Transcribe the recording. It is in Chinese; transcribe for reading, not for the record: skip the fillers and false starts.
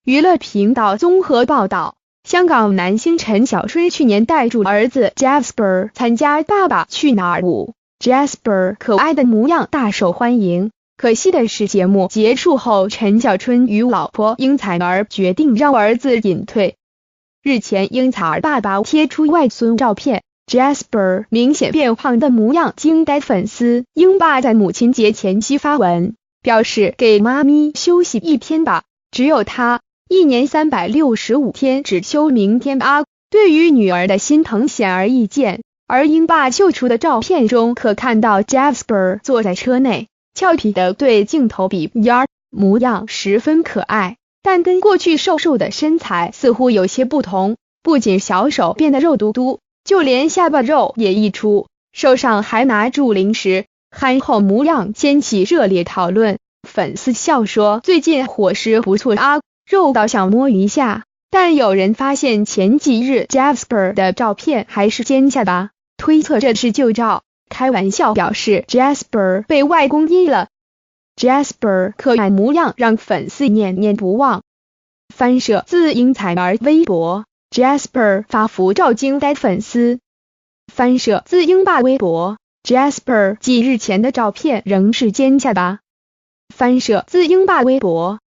娱乐频道综合报道，香港男星陈小春去年带住儿子 Jasper 参加《爸爸去哪儿5》，Jasper 可爱的模样大受欢迎。可惜的是，节目结束后，陈小春与老婆英采儿决定让儿子隐退。日前，英采儿爸爸贴出外孙照片 ，Jasper 明显变胖的模样惊呆粉丝。英爸在母亲节前夕发文，表示给妈咪休息1天吧，只有他1年365天，只休明天啊！对于女儿的心疼显而易见。而英爸秀出的照片中，可看到 Jasper 坐在车内，俏皮的对镜头比呀，模样十分可爱，但跟过去瘦瘦的身材似乎有些不同。不仅小手变得肉嘟嘟，就连下巴肉也溢出，手上还拿住零食，憨厚模样掀起热烈讨论。粉丝笑说，最近伙食不错啊，肉到想摸一下。但有人发现前几日 Jasper 的照片还是尖下巴，推测这是旧照，开玩笑表示 Jasper 被外公阴了。Jasper 可爱模样让粉丝念念不忘。翻摄自英采儿微博 ，Jasper 发福照惊呆粉丝。翻摄自英爸微博 ，Jasper 几日前的照片仍是尖下巴。翻摄自英爸微博